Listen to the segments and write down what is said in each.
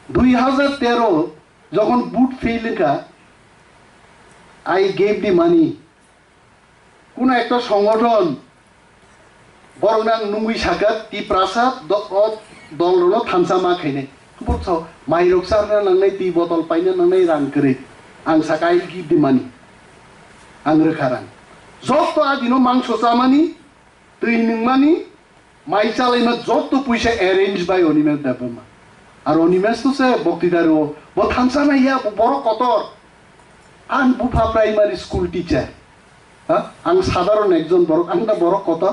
2013 যখন বুট ফেইলকা I gave দি মানি কোন একটা সংগঠন বরং নুঙ্গি সাকাত তি প্রাসাদ দলরনো থানসামা খাইনে বুঝছো মাইরক সারনা নাंनाय তি বটল পাইনা नांनाय রাং করে আং সাকাই গিভ দি মানি আং রখারাং যত আদিনো মাংস চামানি তুই নিংমানি মাই চালাইনা যত পয়সা অ্যারেঞ্জ বাই অনিমেষ দেবমা আর অনিমেষ তো সে বক্তৃতারও ব থানসামা ইয়া বড় কতর আং বুফা প্রাইমারি স্কুল টিচার হ্যাঁ আং সাধারণ একজন বড় আংটা বড় কত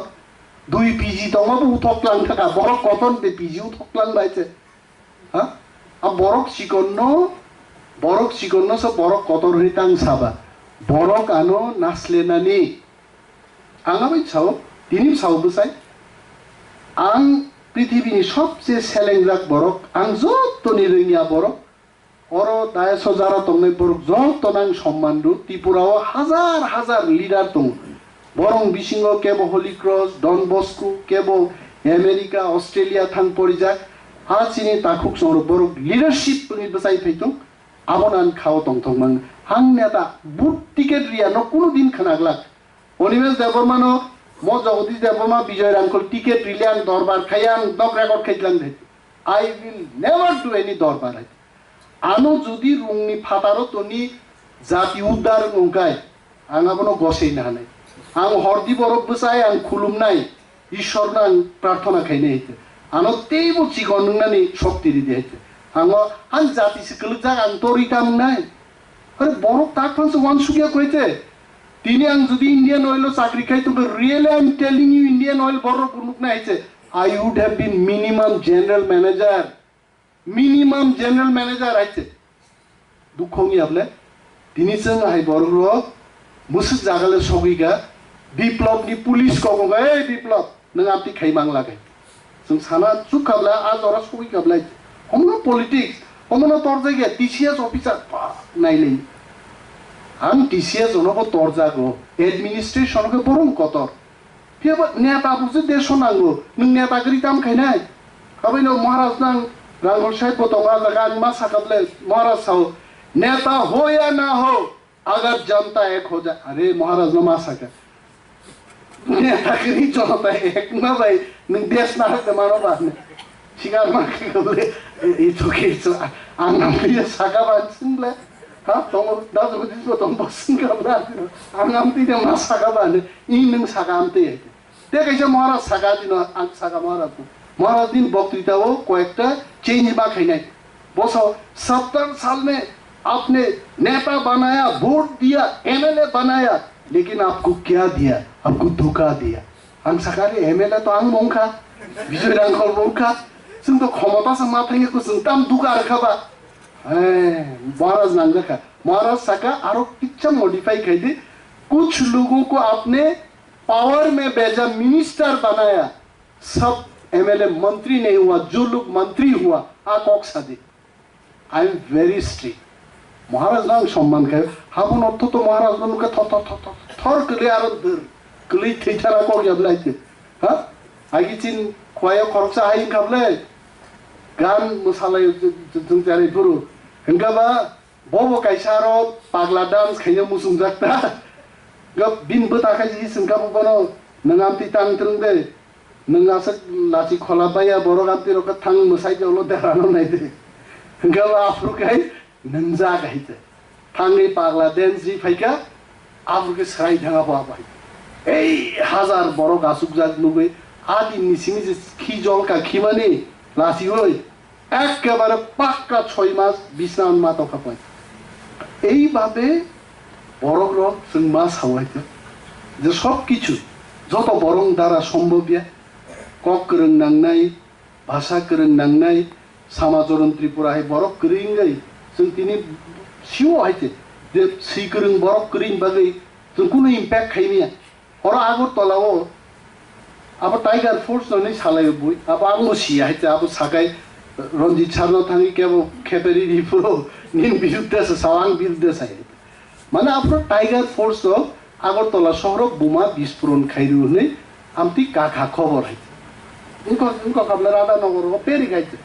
2 পিজি দমাবো উঠকলাং থাকা বড় কতন তে পিজি উঠকলাং বাইছে হ্যাঁ আর বড়ক চিকন্ন সব বড় কতর হইতাং সাবা বড়ক আনো নাসলেনানি আঙাবাই ছাও তিনি ছাও বসাই আং পৃথিবীনি সবচেয়ে সেলেংজাক বড়ক আং যত নিরঙিয়া বড়ক অর দায় সজারা তংনাই বড়ক যত নাং সম্মান দু ত্রিপুরাও হাজার হাজার লিডার দং বরং বিসিংহ কেব হলি ক্রস ডন বস্কো কেব আমেরিকা অস্ট্রেলিয়া থাং পরিজাক হাচিনি তাকুক সর বড়ক লিডারশিপ পনি বসাই ফেইতং আমনান খাও তংথং মান হাং নেতা বুট টিকেট রিয়া ন কোনো দিন খানাগলাক অনিমেষ দেববর্মানো ম জগদীশ দেববর্মা বিজয় রাঙ্কল টিকেট রিলিয়ান দরবার খাইয়াং দক রেকর্ড খাইতলাং দে I will never do any দরবার আনো যদি রুংনি ফাতারো তনি জাতি উদ্ধার নংকাই আঙাবনো গসেই না হানাই আং হরদি বরফ বসাই আং খুলুমনাই ঈশ্বর আং প্রার্থনা খাইনে হইতে আনো তেইব চিকননানি শক্তি দিতে হইতে আং জাতি সিকল যাক আং তরিতাম নাই আরে বরফ তাক ফাংস ওয়ান সুগিয়া কইতে তিনি আং যদি ইন্ডিয়ান অয়েল চাকরি খাই তো really I am telling you Indian oil বরফ উনুক না হইছে I would have been minimum general manager আইছে দুঃখঙ্গি আপলে তিনি जों হাই বরফ মুসুক জাগালে সগিগা বিপ্লবনি পুলিশ কগা এই বিপ্লব নং আপনি খাইমাং লাগাই जों साना चुप खाबला आज अरा सगि खाबला हमनो पॉलिटिक्स हमनो तोर जायगा टीसीएस ऑफिसर नाइले आं टीसीएस जनबो तोर जागो एडमिनिस्ट्रेशन को बरं कतर फेबा नेता बुझे देश नांगो नों नेतागिरि काम खायनाय अबैनो महाराज नां रांगल साहेब बतंगा जगा मा साखाबले महाराज साव नेता हो या ना हो अगर जनता एक हो जाए अरे महाराज न मा साका नेतागिरि जनता एक ना भाई नों देश ना हते मानो बाने सिगार मा खबले इ थोके आं नामले साका बानसिनले हा दङ दाजु दिसबो दङ बसिन खाबला आं नामति दे मा साका बाने इ नों साका आमते ते कैसे महाराज साका दिन आं साका महाराज दिन बक्तृता हो कয়েকটা चेंज बा खाइनाय बसो 70 साल में आपने नेता बनाया वोट दिया एमएलए बनाया लेकिन आपको क्या दिया आपको धोखा दिया आं साकारे एमएलए तो आं मंखा विजय रांखल मंखा जों तो क्षमता से माथांगेको जों ताम दुगा रखाबा महाराज नांगखा महाराज साका आरो पिक्चर मॉडिफाई कर कुछ लोगों को आपने पावर में भेजा मिनिस्टर बनाया सब एमएलए मंत्री नहीं हुआ जो लोग मंत्री हुआ आकोक सादे आई एम वेरी स्ट्रिक्ट महाराज नांग सम्मान खायो हाबुन अर्थ तो महाराज नुका थर कले आरो दर कले थैथारा को याबलाइते हा आगिचिन खवायो खरकसा हाइन खाबले गान मोसालाय जों जारे गुरु हंगाबा बबो काइसारो पागला डांस खायो मुसुं जाक्ता गब बिन बताखाय जि संका बनो नंगामति तां ट्रंदे नंगास लाचि खलाबाया बर गामति रक थां मोसाय जलो देरानो नायदे हंगाबा आफ्रुकाय नंजा गाइते थांगे पागला डेंस जी फाइका आफ्रुके सराय थांगा बाबाय ए हजार बर गासुक जाग नुबै आदि निसिमि जे खि जलका खिमाने लासि होय एकेबारे पाक्का 6 मास बिसनान मातो खापाय এই ভাবে বরগ্র जों मा सावायते যে সব কিছু যত বরং দ্বারা সম্ভব কক করং নাংনাই ভাষা করং নাংনাই समाजरन त्रिपुरा है बरक करिंगै जों तिनि सिउ हाइते जे सि करं बरक करिं बागै जों कुनो इम्पैक्ट खाइमिया और आगरतलाओ अब टाइगर फोर्स ननै सालायो बुइ अब आंगो सि हाइते अब सागाय रंजित सारनो थांगि केबो खेपेरि रिपुरो निन बिरुद्ध सावां बिरुद्ध साइ माने आपरो टाइगर फोर्स आगरतला शहर बोमा विस्फोरण खाइरु नै आमति काखा खबर हाइते इनको काबला राधा नगर पेरि गाइते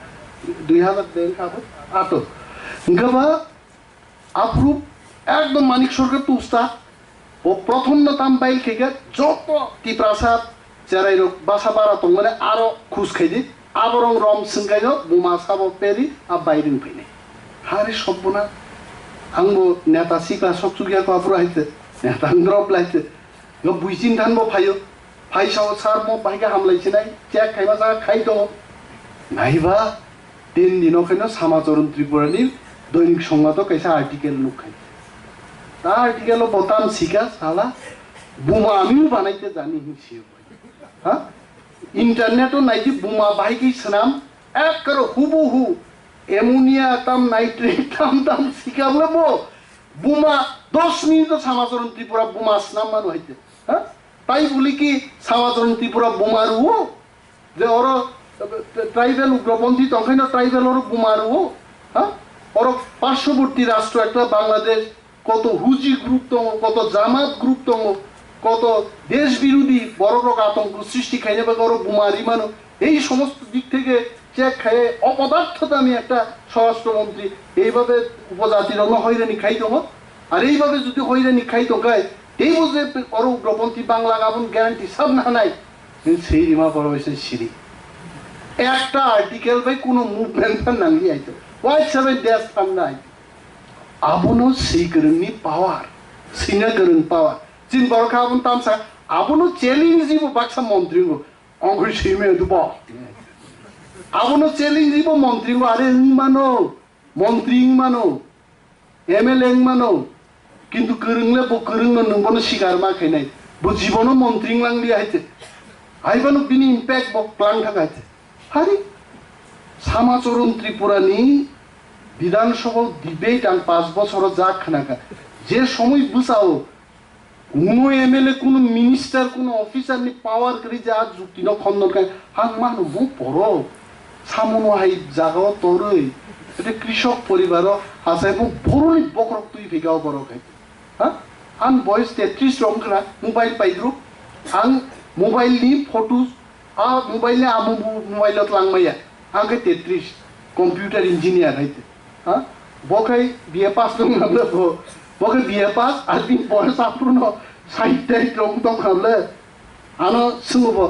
2000 দেন খাবো আটো গবা আপ্রুভ একদম মানিক সরকার তো উস্তাদ ও প্রথম না তাম বাইল খেগে যত টিপ্রাসাদ যেরাই রোগ বাসা বাড়া তো মানে আরো খুশ খাইদি আবরং রম সিংগাই বুমা সাবো পেরি আর বাইরিং ফেনে হারে সব্বনা आंबो नेता सिक्ला सकसुगियाको आफू आइते नेता ग्रप लाइते ग बुइसिन थानबो फायो फाइसाव सार म बाइका हामलाइছে নাই চেক খাইবা যা খাই দो नाइबा 3 दिनों खैनो समाचरण त्रिपुरानि दैनिक संबादो कैसा आर्टिकल लुखाइ ता आर्टिकल बोताम सिका साला बुमा आमिउ बानाइते जानि हिसियो हा इन्टरनेटो नाइदि बुमा बाइकि सनाम एक करो हुबहु एमोनिया ताम नाइट्रेट ताम सिकाबले बो बुमा 10 मिनिट समाचरण त्रिपुरा बुमा स्नाम मानु हइते हा ताई बोली कि समाचरण त्रिपुरा बुमारु हो जे और ट्राइबल उग्रपन्थी तखैन ट्राइबल और बुमारु हो हा और पार्श्ववर्ती राष्ट्र একটা বাংলাদেশ কত হুজি গ্রুপ তো কত জামাত গ্রুপ তো কত দেশ বিরোধী বড় বড় আতঙ্ক সৃষ্টি খাইনে বড় বুমারি মানো এই সমস্ত দিক থেকে চেক খায় অপদার্থতা আমি একটা স্বরাষ্ট্রমন্ত্রী এইভাবে উপজাতির অন্য হয়রানি খাইতো আর এইভাবে যদি হয়রানি খাইতো গায় এই বুঝে বড় উগ্রপন্থী বাংলা গাবন গ্যারান্টি সব না নাই সেই রিমা বড় হয়েছে সিঁড়ি একটা আর্টিকেল ভাই কোনো মুভমেন্ট নাঙ্গি আইতো ওয়াই সেভেন ডেস থাম নাই আবনো সেই গরংনি পাওয়ার সিনা গরং পাওয়ার চিন বড় খাবন তামসা আবনো চ্যালেঞ্জ দিব বাক্সা মন্ত্রী অঙ্গুরি সিমে দুব আবনো চ্যালেঞ্জ দিব মন্ত্রী আরে মানো মন্ত্রী মানো এমএলএ মানো কিন্তু গরংলে বো গরং নংবনো শিকার মা খাইনাই বো জীবনো মন্ত্রী লাংলি আইতে আইবানো বিনি ইমপ্যাক্ট বো প্লান থাকাইতে হারি समाचरण त्रिपुरानि विधानसभा डिबेट आं 5 বছর যাক খানাকা যে সময় বুঝাও কোনো এমএলএ কোনো মিনিস্টার কোনো অফিসার নি পাওয়ার করি যা যুক্তি ন খন্দন কাই হাং মানু বু পড় সামনো হাই জাগাও তরই এটা কৃষক পরিবার আসাই বু বড়নি বকরক তুই ফিগাও বড় খাই হ্যাঁ আন বয়স 33 রংখরা মোবাইল পাইদ্রু আং মোবাইল নি ফটো আ মোবাইল নে আমু মোবাইলত লাংমাইয়া आंगे 33 कंप्यूटर इंजीनियर है हाँ बोकाई बीए पास तो हमले बोकाई बीए पास आदमी बॉयस आपनो साइड टाइट रंग तो हमले आनो सुंगबो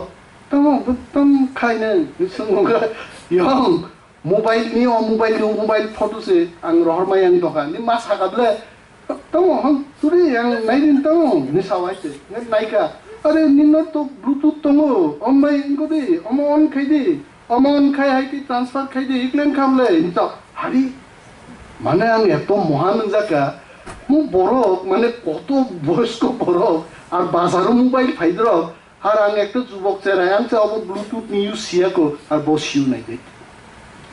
तम खाइने सुंगगा यं मोबाइल फोटो से आं रहरमाय आं दखा नि मा सागाबले तम हम तुरी आं नाइदिन तम नि सावाइसे नाइका अरे निनो तो ब्लूटूथ तमो अम्बाय इंगोदि अम अन खाइदि अमन खाई हाई की ट्रांसफार खाई दे इक्लेन खामले इंता हारी माने आं एतो महान जाका मु बरक माने कत बयस्क बरक आर बाजारो मोबाइल फाइद्रक आर आं एकटा जुबक चेराय आं चाबो ब्लूटूथ नि यूज सियाको आर बसिउ नाय दे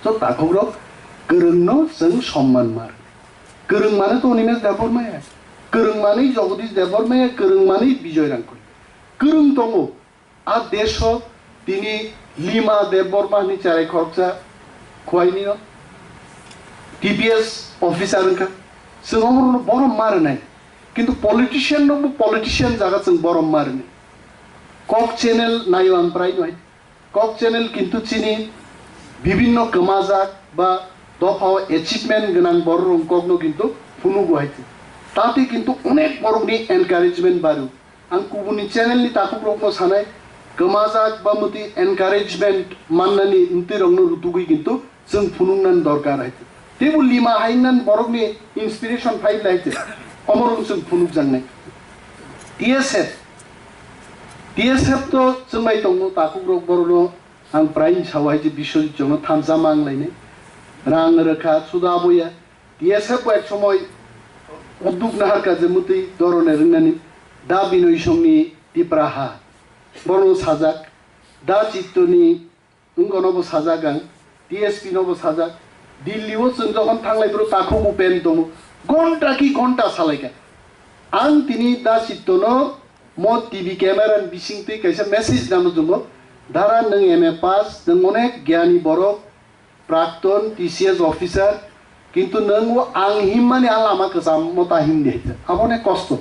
तो ताखौरो गोरोंनो जों सम्मान मार गोरों माने तो निमेश देबरमाया गोरों माने जगदीश देबरमाया गोरों माने बिजय रांखल गोरों दङ आ देश তিনি লিমা দেববর্মা নি চারাই খরচা খোয়াইনিও টিপিএস অফিসার কা जों বড় মার নাই কিন্তু পলিটিশিয়ান নবো পলিটিশিয়ান জায়গা जों বড় মার নাই কক চ্যানেল নাইও আম প্রায় নয় কক চ্যানেল কিন্তু চিনি বিভিন্ন কমাজাক বা দফাও অ্যাচিভমেন্ট গনাং বড় রংকগনো কিন্তু ফুনু গুহাইতে তাতে কিন্তু অনেক বড়নি এনকারেজমেন্ট বারু আং কুবুনি চ্যানেল নি তাকু রকম সানাই कमाजाक बा मुति एनकारेजमेंट माननानि उन्तिरंनो रुतुगै किन्तु जों फुनुंनान दरकार आइते तेबु लिमा हाइनान बरगनि इन्सपिरेशन फाइल लाइते अमरं जों फुनुक जांनाय टीएसएफ तो जों माइ दङ ताकु ग्रक बरनो आं प्राइन सावहाय जे बिश्वजित जनो थामजा मांगलायनाय रां रोखा सुदाबया टीएसएफ एक समय उद्योग नाहारका जे मुति दरने रोंनानि दा बिनय समनि टिप्राहा बरनो साजाक दा चित्तनि उंगनबो साजागां टीएसपी नबो साजाक दिल्लीओ जों जखन थांलायब्रो ताखौ पेन दङ घन्टा कि घन्टा सालायका आं तिनि दा चित्तनो म टीवी कैमरा बिसिंते कैसे मेसेज नाम जुंगो धारा नों एमए पास नों अनेक ज्ञानी बरक प्राक्तन टीसीएस ऑफिसर किंतु नों आं हिमानि आं लामा गोजाम मता हिमदे आबने कष्ट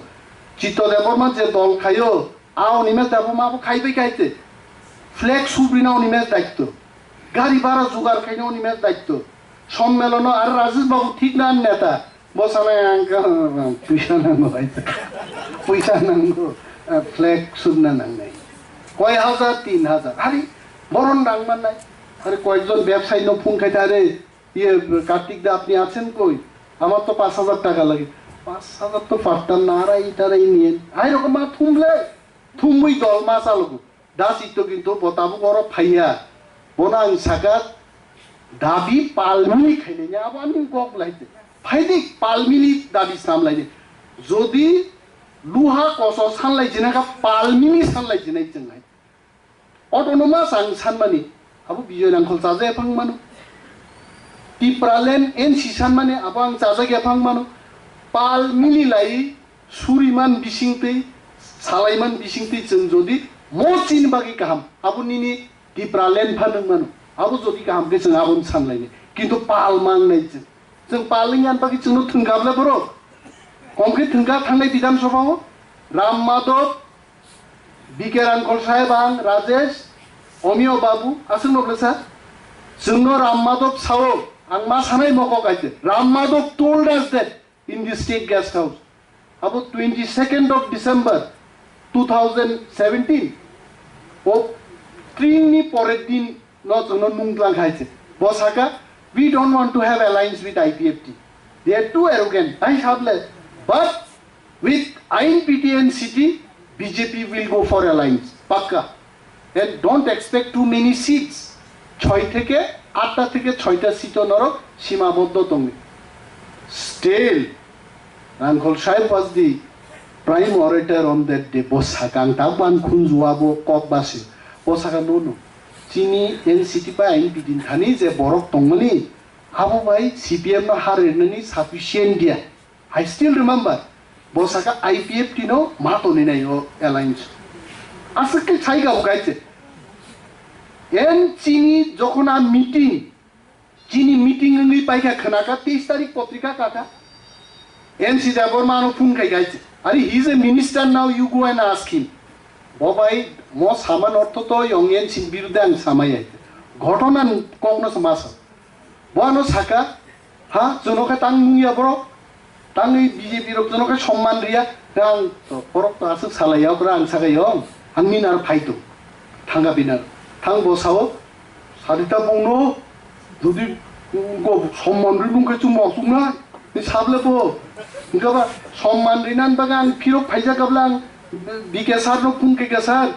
चित्त देबरमा जे दल खायो आओ निमेश दाबो माबो खाइबै खाइते फ्लेक्स सुब्रिनाव निमेश दायित्व গাড়ি ভাড়া জোগাড় খাইনো নিমের দায়িত্ব সম্মেলন আর রাজেশ বাবু ঠিক না নেতা বসালে পয়সা নাঙ্গো হয়তো পয়সা নাঙ্গো ফ্ল্যাগ শুননা নাঙ্গাই কয় হাজার 3000 আরে বরণ রাংমান নাই আরে কয়েকজন ব্যবসায়ী নো ফোন খাইতে আরে ইয়ে কার্তিক দা আপনি আছেন কই আমার তো 5000 টাকা লাগে 5000 তো পারতাম না আর এইটারাই নিয়ে আই রকম মা থুমলে থুমুই দল মা চালকু দাসিত কিন্তু বতাবু বড় ফাইয়া বনাং সাকাত দাবি পালমিলি খাইলে না আবার আমি গপ লাইতে ফাইদিক পালমিলি দাবি সামলাইনে যদি লুহা কস সানলাইছে না পালমিলি সানলাইছে নাই जोंहाय অটোনমাস आं सानमानि आबो बिजय नांखल जाजाय फांमानो टिप्रालेन एनसि सानमानि आबो आं जाजाय फांमानो पालमिली लाई सुरिमान बिसिंतै सालायमान बिसिंतै जों जदि मचिन बागि गाहाम आबो निनि टिप्रालेन फानमानो आबो जदि गाहाम के जों आबो सानलायने किन्तु पाल मांनाय जों पालिंगान बागि जोंनो थंगाबला बरो कमके थंगा थांनाय विधान सभाव राम माधव बीके रांखल साहेब आं राजेश अमिय बाबू आसुन नब्ला सार जोंनो राम माधव सावो आं मा सानाय मको गायते Ram Madhav told us that in the state guest house about 22nd of December 2017 o trini porer din no jono nunglang haise bosaka we don't want to have alliance with IPFT they are too arrogant I sable but with INPT and city BJP will go for alliance pakka and don't expect too many seats 6 থেকে 8টা থেকে 6টা seat নরক সীমাবদ্ধ তুমি still Rankhol Saib was the prime orator on that day bosaka ang taban khunjuabo kok basi bosaka no chini NCT pa INPT thani je borok tongmani abo bai CPM no harenani sufficient dia I still remember bosaka IPFT no mato ni nai o alliance asake chaiga gaite en chini jokhon a meeting ni paika khanaka 23 तारिख पत्रिका काका NC Debormano phone kai gaite are he is a minister now you go and ask him bobai mo saman ortho to yongen sin birudhe ang samai aite ghotona kogno samasa bono saka ha jonoka tang nuya boro tang ei BJP rok jonoka সম্মান ria rang to porok to asuk salaya bra ang saga yong ang minar phaito thanga binar thang bosao sarita bongno jodi go সম্মান ri nungka chum osukna ni sable bo ngaba সম্মান rinan bagang phirok phaija gablang BK sar no phun ke sar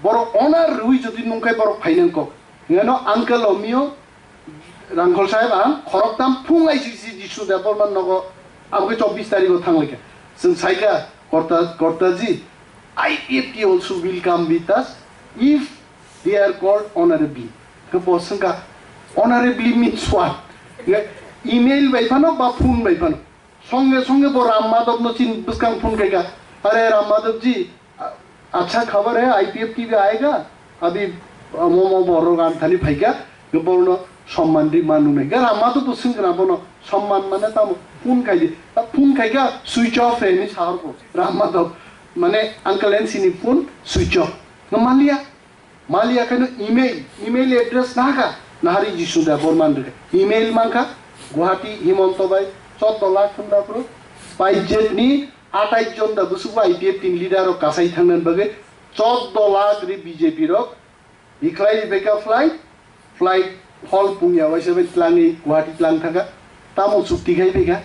boro honor rui jodi nungkai borok phainan ko ngano uncle omio Rankhol Saib ang khoroktam phung ICC disu development nogo abge 24 tarikh thangleke जों saika kortaji IPFT also will come with us if they are called honorably ke bosanga honorably means what email by phano ba phone by phano संगे वो Ram Madhav no चिन बुस्कांग phone करेगा अरे राम माधव जी अच्छा खबर है IPFT भी आएगा अभी मोमो बोरो गान थानी फाइका ये बोलनो सम्मान दी मानू नहीं क्या राम माधव बुस्किंग करना बोलो सम्मान माने तब फोन खाएगा स्विच ऑफ है नहीं सार को राम माधव माने अंकल एन सिनी फोन स्विच ऑफ न मालिया का नो ईमेल एड्रेस ना का नाहरी जिसु दा बोरमान रे ईमेल मांका गुवाहाटी हिमंत भाई 14 लाख फुंदाफोर स्पाइसजेटनि 28 जन दा बुसुबा IPFT लिडार रक कासाइ थांनान बगे 14 लाख रि BJP रक इख्लाइ बेका फ्लाइट हल पुंया वाइसे तलांनि गुवाहाटी तलां थागा तामो चुक्ति खाइ बेका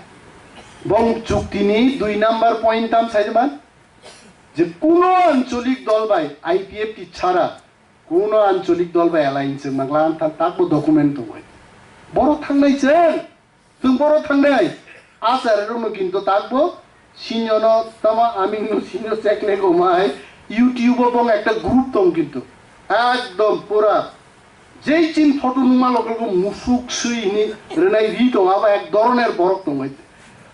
बं चुक्तिनि 2 नाम्बार पॉइंट ताम साइजमान जे कोनो आंचलिक दल बाय IPFT छाड़ा कोनो आंचलिक दल बाय अलायन्स मांगलान ताकबो डकुमेन्ट दङ बरो थांनाय जों बरो थांनाय आसार रोमो किन्तु ताकबो सिनियनो तमा आमिनो सिनियो चेकले गोमाय YouTube बं एकटा ग्रुप दं किन्तु एकदम पुरा जेই चिन फटो नुमा लोकलको मुसुक सुइनि रेनाय रि दं आबा एक धरनेर बरक दं हयते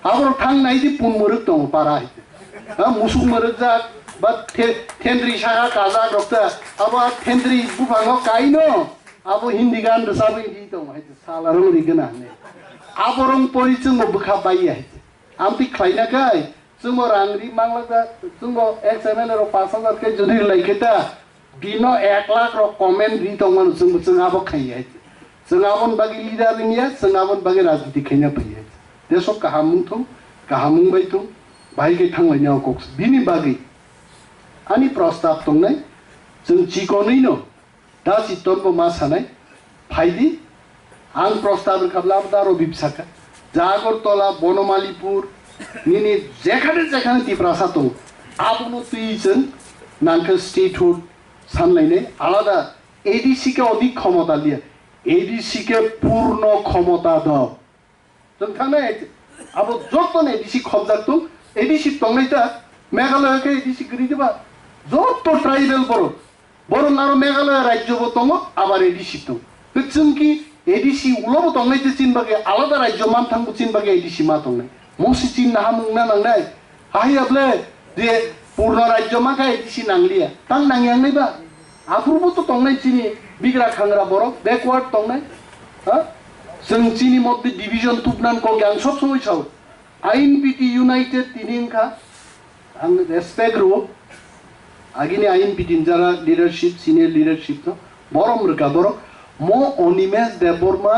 आबर थांनाय दि पुनमरक दं पारा हयते हा मुसुक मरक जा बा थेन्द्रि साहा काजा रक्ता आबा थेन्द्रि बुफाङो काइनो आबो हिन्दी गान रोजाबै दि दं हयते साला रोरि गना ने आबरं परि जोंबो बोखा बाय हयते आमति खाइना गाय जोंबो रांरि मांगलागा जोंबो XML रो 5000 के जदि लाइकेता Bino 1,00,000 ro comment ri tongman जों abo khai जों abon bagi leader niya जों abon bagi rajniti khainya pai deso kahamung thong kahamung bai thong bai ke thanglaina koks bini bagi ani प्रस्ताव tongnai जों chikonai no da chitonbo ma sanai phaidi ang प्रस्ताव kabla daro bibsaka जागरतला Banamalipur निनी जेखाने तिप्रासा दं आबनो तुइजों नांखो statehood सानलायनाय आलादा ADC के अधिक क्षमता लिया एडीसी के पूर्ण क्षमता दं जों थांनाय अब जतन एडीसी खबजाक दं एडीसी दंनायता मेघालय के एडीसी गरिदिबा जत ट्राइबेल बर नारो मेघालय राज्यबो दं आबार एडीसी दं जोंकि एडीसी उलाबो दंनाय चिनबागे आलादा राज्य मान थांबो चिनबागे एडीसी मा दंनाय मसि चिन नाहामुंना नांनाय हायाब्ले जे पूर्ण राज्य मा का एडीसी नांलिया तां नांयांनायबा आफुरबो तो दंनाय चिनि बिग्रा खांग्रा बर बैकवर्ड दंनाय हा जों चिनि मध्य डिवीजन तुबनान को आं सब समय साव आईएनपीटी यूनाइटेड तिनिंखा आं रेसपेक्ट रो आगिनि आईएनपीटी जारा लीडरशिप सिनियर लीडरशिप तो बरम रका बर मो अनिमेश देवबर्मा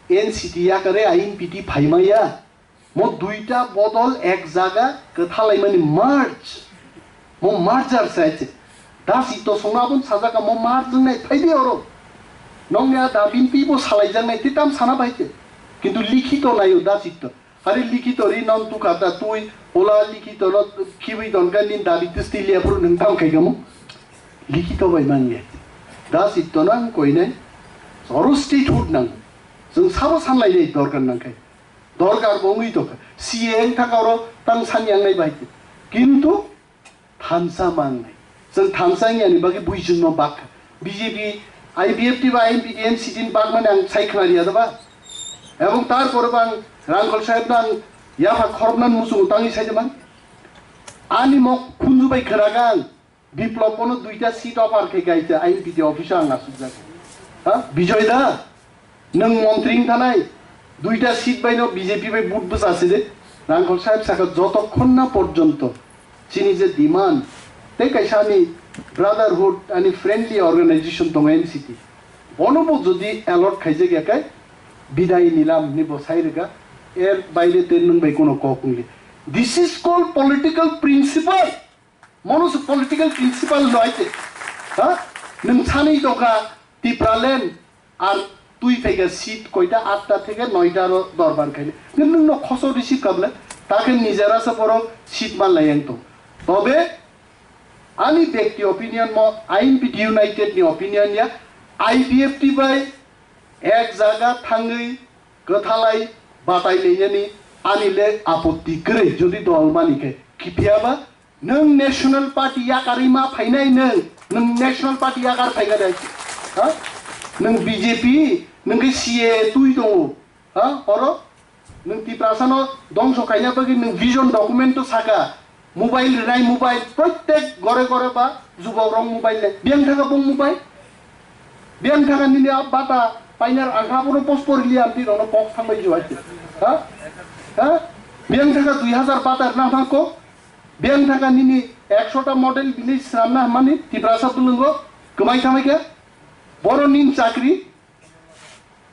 एनसीटी याकरे आईएनपीटी फाइमाया मो दुईटा बदल एक जागा कथालाइमानि मार्च मो मार्चार साइचे दासितो संनाबन साजाका मो मार्चजोंनाय फाइदे अरो नंया दाबिन पिबो सालाइजांनाय तिताम साना बाइते किन्तु लिखित नायो दासितो आरे लिखित रि नन तुखाता तुइ ओला लिखित र खिबै दनका निन दाबि तिस्तिलियाफोर नोंथां खाइगमु लिखित बाइमानिया दासितो नां कोइनाय सरो स्टेटहुड नां जों साबो सानलायनाय दरकार नांखाय दरकार बङै दक सीएं थाकारो तां सानयांनाय बायदि किन्तु थानसा मांनाय जों थानसायानि बागै बुइजोंनो बाक बीजेपी आईपीएफटी बा आईएनपीटी एनसीटी बाक माने आं सायखनारिया दबा एवं तार परबां रांखल साहेब नां याफा खरबनान मुसुं तांनि सायदमान आनि मक खुनजुबाय खरागां बिप्लबनो दुईटा सीट अफार के गाइते आईएनपीटी अफिसार आं आसुजाक हा विजय दा नों मन्त्रिं थानाय दुईटा सीट बाइनो बीजेपी बाय बुट बसासे दे रांखल साहेब साका जतक्षण पर्यन्त चिनि जे डिमान्ड ते काइसानि ब्रादारहुड अनि फ्रेन्डली अर्गानाइजेसन दङ एनसीटी बनबो जदि अलर्ट खाइजे गयाखाय बिदाय निलाम नि बसाइरगा एर बाइरे ते नों बाय कोनो ककुंले this is called political principle मनोस पॉलिटिकल प्रिंसिपल नयते हा नों सानै दगा तिप्रालेन आर तुई फेगा सीट कोइटा 8टा থেকে 9টা दरबार खाइले नों खसो रिसिभ काबले ताके निजेरासे बरो सीट मान लायन तो तबे आनी व्यक्ति ओपिनियन म आईएनपीटी यूनाइटेड नि ओपिनियन या आईपीएफटी बाय एक जागा थाङै गथालाय बातायलेनि आनिले आपत्ति गरे जदि दल मानिके किपियाबा नों नेशनल पार्टी याकारिमा फाइनाय नों नेशनल पार्टी याकार फाइगा दे हा नों बीजेपी नोंगे सीए तुई दङ हा अरो नों तिप्रासानो दंस खाइना बागै नों विजन डकुमेन्ट तो साका मोबाइल राय मोबाइल प्रत्येक गरे गरे बा जुगाव रं मोबाइल ले बियां थाका बं मोबाइल बियां थाका निने बाटा पाइनार आंखाबनो पोस्टर लिया आंति रनो पक थांबाय जुवाति हा हा बियां थाका 2000 बाटार ना थाको बियां थाका निनि 100टा मडेल बिलेज सामना माने तिप्रासा तुलंगो कमाइ थामाइके बरो निन चाकरी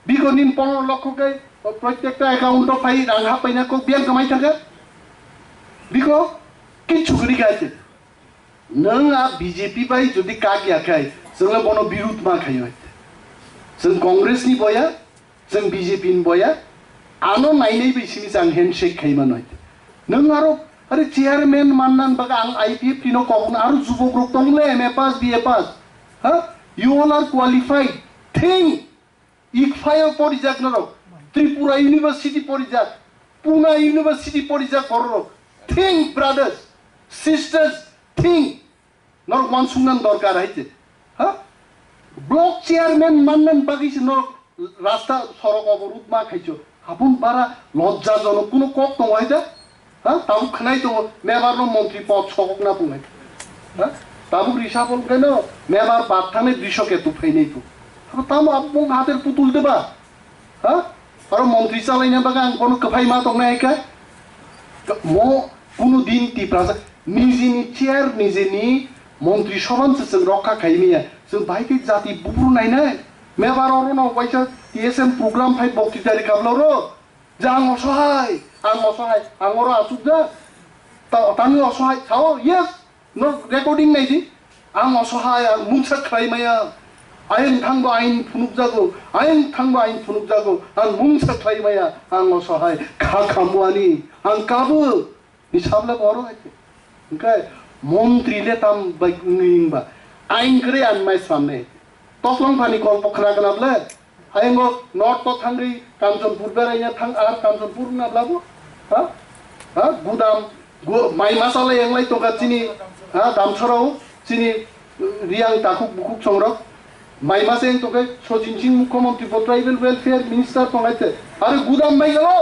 बिगो निन 15 लक्ष के प्रत्येकटा एकाउन्ट फाइ रांहा पाइनाको बियां कमाइ थाका बिगो किछु गरिगाइते नों आ बीजेपी बाय जदि कागियाखाय जोंला बनो विरुद्ध मा खायो जों कांग्रेस नि बया जों बीजेपी नि बया आनो नायनाय बैसिनि जां हेन्डशेक खाइमान होय नों आरो अरे चेयारमैन माननान बागा आं आईपीएफटी नो कहन आरो जुबक रक दंले एमए पास बीए पास हा यू ऑल आर क्वालिफाइड थिंक इकफायो परिजाक नरो त्रिपुरा यूनिवर्सिटी परिजाक पुना यूनिवर्सिटी परिजाक कररो थिंक ब्रादर्स सिस्टर्स थिंक नर वानसुंनान दरकार हाइते हा ब्लॉक चेयरमैन माननान बागिस न रास्ता सड़क अवरोध मा खाइছো हाबुन बारा लज्जाजनक कोनो कक दङ हाइदा हा ताबु खनाय दङ मेबारनो मन्त्रि पद सकना बुंनाय हा ताबु रिसाबल केनो मेबार बाथाने 200 के तु फैनै तु अब ताम आबुं हातेर पुतुल देबा हा आरो मन्त्रि चालायना बागा आं कोनो कफाय मा दङ नायका म कुनु दिन तिप्रासा निजेनि चेयर निजेनि मन्त्री सभानसो जों रक्षा खायमिया जों बाहायखै जाति बुब्रु नायनाय मेबार अरनाव बायसा टीएसएम प्रोग्राम फाइ बक्तितारि खाबलारो जां असहाय आं अर आसुकदा तांनि असहाय थाओ यस नो रेकर्डिं नायदि आं असहाय आं मुंसा खायमाया आयें थांबा आयेन फुनुकजागौ आयें थांबा आयेन फुनुकजागौ आं मुंसा खायमाया आं असहाय खामुआनि आं काबो निसाबले बर' हायते ओंखाय मन्त्रीले ताम बायबा आयेन करे आन माइ सामने तफ्लं फानि कल्प खोनागोनाब्ले आयेंग नर्थ तो थांग्रि कामचनपुर बेरायनो थां आर कामचनपुर नाब्लाबो हा गुदाम माइ मासालाय एंलाय तंगा चिनि दामसराव चिनि रियां दाखुक बुकुक संरक माइ मासे तंगा सजिन सिंह मुख्यमंत्री फर ट्राइबल वेलफेयर मिनिस्टार तंगायते आरो गुदाम माइ गलो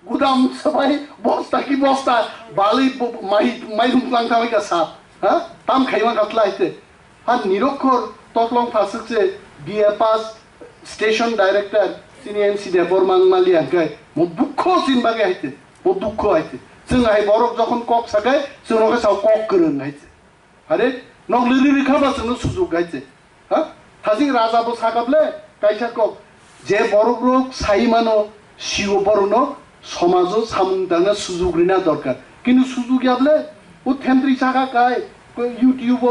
गुदाम सबाय बस्ता की बस्ता बाली माइ रुमफ्लां थाबाय का साप ताम खायमा गातलायते हा निरक्षर तफ्लं फासुकसे बिए पास स्टेशन डायरेक्टर चिनि एनसी दे बरमां मालियांगाय मो दुख चिन बागे हायते मो दुख हायते जों हाय बरफ जखन कक सागाय जों नगे साव कक गोरों हायते आरे नग लिरि खाबा जों सुजुग हायते हा थाजिं राजाबो सागाबले कायसा कक जे बरफ रोग साइमानो शिव बरनो समाजो सामुंदांना सुजुग्रिना दरकार किन्तु सुजुगियाबले उ थेंद्रि सागा काय यूट्यूब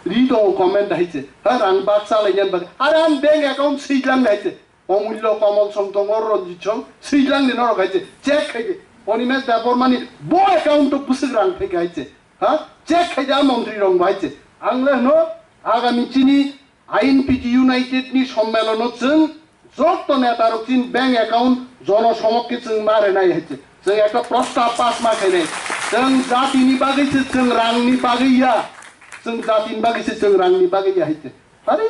रीड कमेंट हाइছে রাং বাক চালাইনান বাক আর আন ব্যাংক অ্যাকাউন্ট সিজলাং হাইছে অমূল্য কমল সংতঙ্গর রঞ্জিত সং সিজলাং দিন রখাইছে চেক খাইছে অনিমেষ ব্যাপার মানে ব অ্যাকাউন্ট বুসিক রাং থেকে হাইছে চেক খাইছে মন্ত্রী রং হাইছে আংলে ন আগামী চিনি আইএনপিটি ইউনাইটেড নি সম্মেলন जों যত নেতার চিন ব্যাংক অ্যাকাউন্ট জনসমক্ষে जों মারে নাই হাইছে जों একটা প্রস্তাব পাস মাখাই নাই जों জাতিনি বাগैसो जों রাংনি বাগैया जों जातिनि बागैसो जों रांनि बागै हायते आरे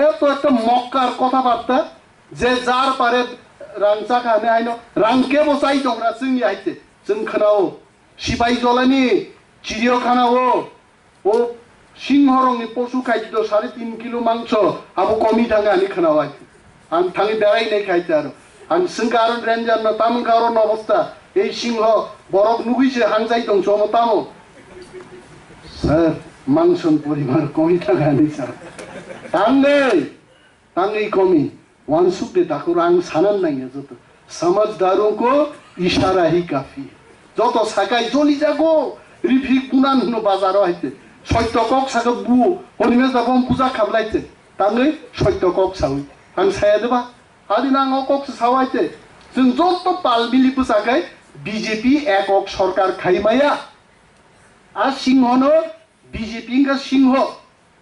एत একটা মক্কার কথাবার্তা যে যার পারে রাং চাখানে আইनो রাংকে বসাই দংরা जोंनि हायते जों खोनाও सिपाही जलानि चिड़ियाखानाও ও সিংহরংनि পশু খাইতো 3.5 কিলো মাংস আবো কমি থাঙ্গা আনি खोनाও हायते आं थाङि बेरायनाय खायते आरो आं सिंगार रेन्जार न तामगार अबस्था এই সিংহ বরফ নুগিছে হাংজাই দং সমতামো স্যার मांसन परिमाण कमी थाखानि सार तांगै कमी वानसुक दे ताको रां सानन नायो जत समझदारों को इशारा ही काफी जत साकाय जली जागो रिफि कुनान नो बाजाराव हायते सत्यकक सागो बु हनिमेस दाबम पूजा खाबलायते तांगै सत्यकक सावै आं सायादबा आदिना आं कक सावायते जों जत पालबिलि पुसाखाय बीजेपी एकक सरकार खायमाया आ सिंहनो बीजेपी का सिंह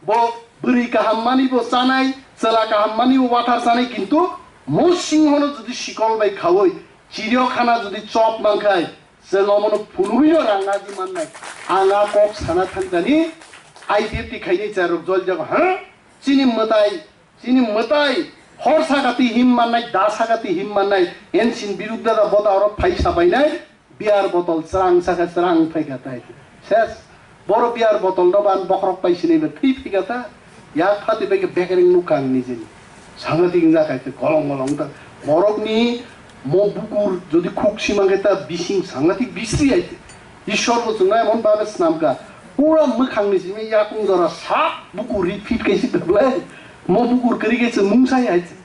बो बुरी काहामानी बो चानाय चला काहामानी बो वाथार चानाय किन्तु मो सिंहनो जुदि सिकल बाय खावै चिड़ियाखाना जुदि चप मांखाय जों अमनो फुनुयो राङा दि माननाय आङा कक साना थांजानि आईपीएफटी खायनि चारक जल जग चिनि मताय हर सागाति हिम माननाय दा सागाति हिम माननाय एनसिन बिरुद्ध दा बदार फाइसा बायनाय बियार बोतल स्रां सागा स्रां फाइगाताय सेस बरो बियार बतल नबान बखरक पाइसिनेबे थै फिगाता या फाति बेके बेकरिं नुकां निजेनि सांगतिक जाखायते गलं गलं ता बरकनि म बुकुर जदि खुक सिमांगेता बिसिं सांगतिक बिस्रि आइते ईश्वर बसुनाय मन बाबे स्नामका पुरा मखांनि सिमे याकुं जरा सा बुकुर रिफिट कैसि दबलाय म बुकुर करिगेसे मुंसाय आइते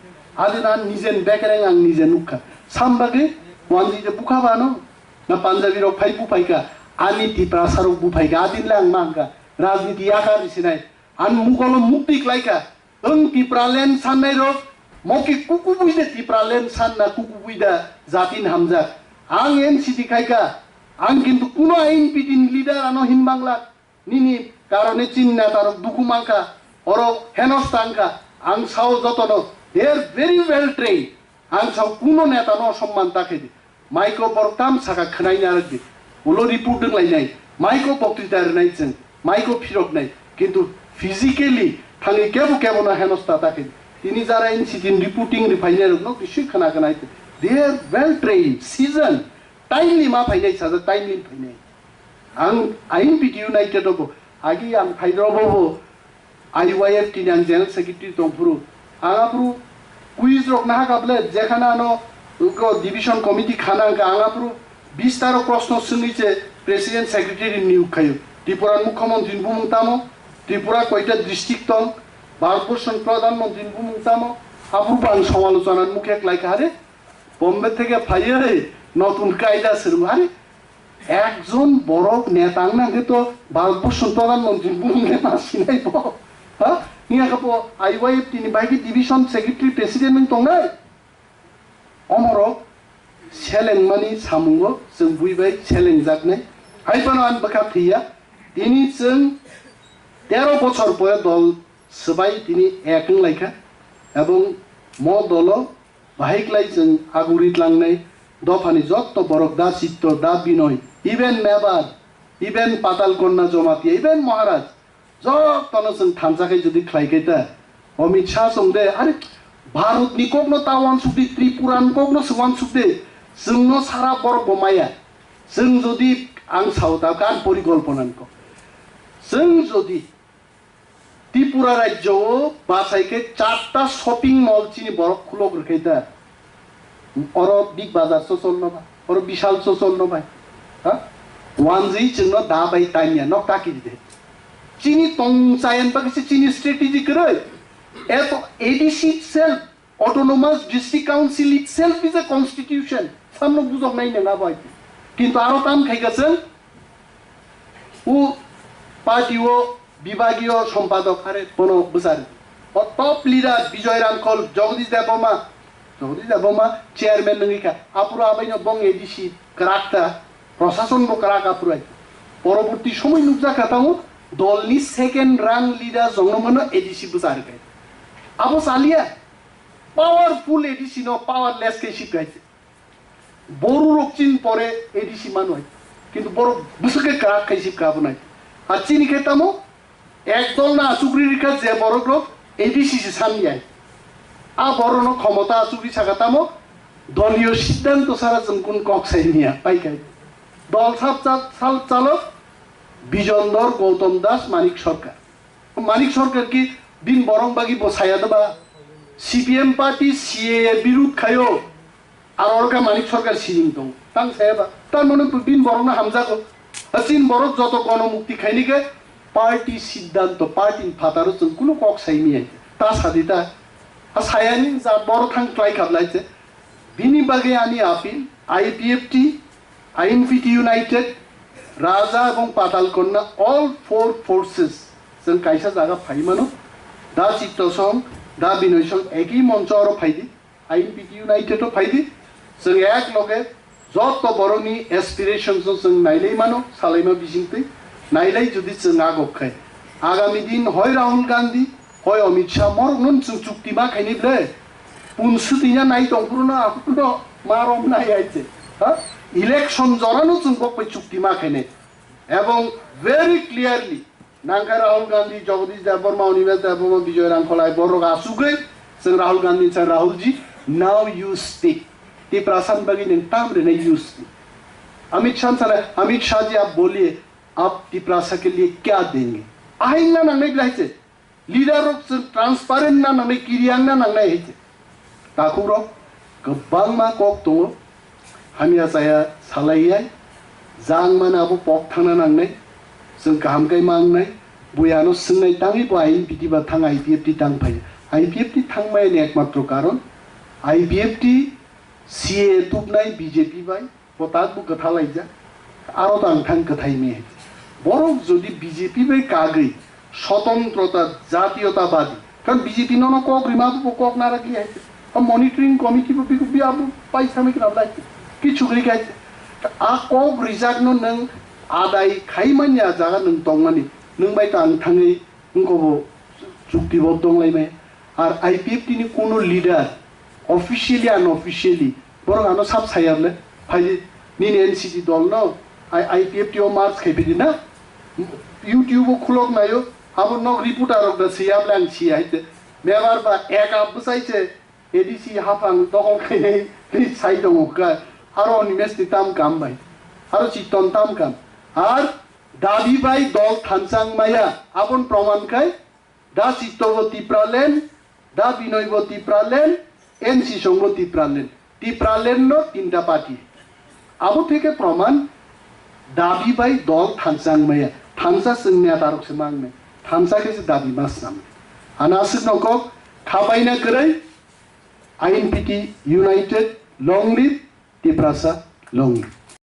आदिना निजेन बेकरिं आं निजे नुका सामबागे वानजि जे बुखाबानो ना पान्जाबि रक फाइ बुफाइका आनि तिप्रा सारक बुफाइका आदिनलां मांगा राजनीति आकार सिनाय आन मुगल मुक्तिक लाइका ओं तिप्रालेन साननाय रक मकि कुकु बुइदे तिप्रालेन सानना कुकु बुइदा जातिन हामजा आं एनसिटी खाइका आं किन्तु कुनो आइनपिटिन लिडार आनो हिम बांला निनि कारणे चिन्ना तारक दुकु मांका अर हेनस्तांका आं साव जतन they are very well train आं साव कुनो नेता न सम्मान ताखेदि माइको बरताम साका खनायना आरदि उलो रिपोर्ट दंलायनाय माइको बक्तृता नाय जों माइको फिरक नाय किन्तु फिजिकली थाङै केबो केबो ना हेनस्ता ताखे तिनि जारा इनसिटिन रिपोर्टिं रिफाइनार न किसु खाना खानाय they are well train season timely मा फाइनाय साजा टाइमली फाइनाय आं आइएनपिटी यूनाइटेड अब आगि आं फाइद्रबो आईवाईएफ टिनां जेनेरेल सेक्रेटारि दंफुरु आंगापुरु कुइज रक ना गाबले जेखाना न डिविजन कमिटी खाना आंगापुरु 20 तारो प्रश्न सोंगिचे प्रेसिडेंट सेक्रेटारि नियुग खायो त्रिपुरा मुख्यमंत्री बुमुंतामो ত্রিপুরা কয়টা ডিস্ট্রিক্ট দং ভারতবর্ষের প্রধানমন্ত্রী বুমুংতামো আবুবান সমালোচনার মুখে লাইক আরে বোম্বে থেকে ফাইয়ে নতুন কায়দা শুরু আরে একজন বড় নেতা নাকি তো ভারতবর্ষের প্রধানমন্ত্রী বুমুংকে না সিনাইব হ্যাঁ নিয়ে কাপো আইওয়াইএফ তিনি বাইকে ডিভিশন সেক্রেটারি প্রেসিডেন্ট দंनाय अमरक सेलेंमानि सामुंगो जों बुइबाय सेलेंजागनाय हाइबानो आन बखा थैया दिनै जों 13 বছর বয় দল सबाय दिनै एकं लायखा এবং म दल बाहायक्लाय जों आगुरित लांनाय दफानि जत्त बरक दा चित्त दा बिनय इभेन मेबार इभेन पाताल कन्या जमाती इभेन महाराज जत्तनो जों थानजाखै जुदि ख्लायगैता अमित शाह संदे आरे भारतनि कग्न टावान सुदि त्रिपुरान कग्न सवान सुदे जोंनो सारा बरक बमाया जों जुदि आं साउदा गान परिकल्पनाखौ जों जुदि त्रिपुरा राज्योआव बासायखे 4टा शपिं मल चिनि बरक खुलग्रखैदा और बिग बाजार चलनोबा और विशाल चलनोबा हा वानजि जोंनो दाबाय टाइमया नक टाकी दे चिनी तंगसायन पाकिसे चिनी स्ट्रेटेजी करे एतो ADC itself autonomous district council itself is a constitution सामनो बुझक नाय नङा बाय किन्तु आरो काम खायगासन उ पार्टीओ विभागीय सम्पादक आरे बनो बजार और टॉप लीडर विजय रामखल जगदीश देवबर्मा चेयरमैन नङिका आपुरा आबायनो बंग एडीसी कराकता प्रशासन बो कराका पुराय परवर्ती समय नुजाखाताव दलनि सेकेंड रैंक लीडर जंगमनो एडीसी बुजारखाय आबो सालिया पावरफुल एडीसी नो पावरलेस के शिकायत बोरु रक्चिन परे एडीसी मानय किन्तु बर बुसके क्राक खायसिब गाबनाय आचिनि खेतामो एक दल ना सुग्री रिखा जे बरग्रक एडीसी से सामियाय आ बरनो क्षमता सुग्री सागातामो दलीय सिद्धांत सारा जोंकुन कक्साइनिया पाइकाय दल साल चालक बिजनधर गौतम दास मानिक सरकार की बिन बरंबागी बसाया दबा सीपीएम पार्टी सीए विरुद्ध खायो और का मानिक सरकार सिरिंग दं तां सायाबा तार मने बिन बरंना हामजागो अचिन बरक जत गणमुक्ति खाइनिके पार्टी सिद्धांत पार्टी फातारो जों कुनु कक साइमिया ता सादिता आ सायानि जा बर थां ट्राई खाबलायसे बिनि बागे आनि आपिल आईपीएफटी आईएनपीटी यूनाइटेड राजा एवं पाताल कन्या ऑल 4 फोर्सेस जों कायसा जागा फाइमानो दा चित्तसं दा बिनयसं एकी मंच और फाइदि आईएनपीटी यूनाइटेड फाइदि जों एक लगे जत बरनि एस्पिरेशन जों नायलै मानो सालायमा बिजिंतै नायलै जुदि जों आगबखाय आगामी दिन হয় राहुल गांधी হয় अमित शाह मरगन जों चुक्ति मा खायनिब्ले पुनसुतिना नाय दंपुरनो आपुनो मारम नाय आइছে हा इलेक्शन जरानो जों बकय चुक्ति मा खायने एवं वेरी क्लियरली नांगा राहुल गांधी जगदीश देवबर्मा अनिमेष देवबर्मा विजय रामखलाय बरग आसुगै जों Rahul Gandhi sir Rahul ji now you speak ती प्रासान बगी नों तामरे ने यू स्पीक अमित शाह जी आप बोलिए आप तिप्रासा के लिए क्या देंगे आहिंगा नांगनाय बिलायसे लीडर ऑफ ट्रांसपेरेंट ना नांगनाय किरियांना नांगनाय हेचे ताखुरो गोबां मा कक दङ हामिया जाया सालाययाय जां मानाबो पक थांना नांनाय जों गाहामगाय मांनाय बुयानो सोंनाय ताङै बाहाय बिदिबा थां आईपीएफटी तां फायो आईपीएफटी थांमायनि एकमात्र कारण आईपीएफटी सीए तुबनाय बीजेपी बाय पताकबो गथालायजा आरो तां थां गथायमे बरक जदि बीजेपी बाय कागै स्वतंत्रता जातीयतावादी कारण बीजेपी नो कक रिमाबो कक नाराखि है मनिटरिंग कमिटी बो बिखौ बियाबो पाइसामे खालामलाय किछु गैखाय आ कक रिजार्टनो नों आदाय खायमानिया जागा नों दंनानि नों बाय तां थाङै नोंखौबो चुक्तिबद्ध दंलायमे आर आईपीएफटी नि कोनो लीडर ऑफिशियली अनऑफिशियली बरक आनो साब सायारले फाय निन एनसीटी दल न आईपीएफटी ओ मार्च खायबिदिना यूट्यूब खुलक नायो अब न रिपोर्टर द सियाबला आं सियाइते मेबार बा एक आप बसाइसे एडीसी हाफां दहल खायनै नि साइ दङका आरो अनिमेषनि ताम काम बाय आरो चित्तन ताम काम आर दाबी बाय दल थानसां माया आपन प्रमाण खाय दा चित्तवती प्रालेन दा बिनयवती प्रालेन एनसी संगति प्रालेन नो तीनटा पार्टी आबो थेके प्रमाण दाबी बाय दल थानसां माया थानसा जोंनिया दारकसे मांगने hamsakhese dabi masnam anasik nokok khabaina krai INPT United long live Tiprasa long live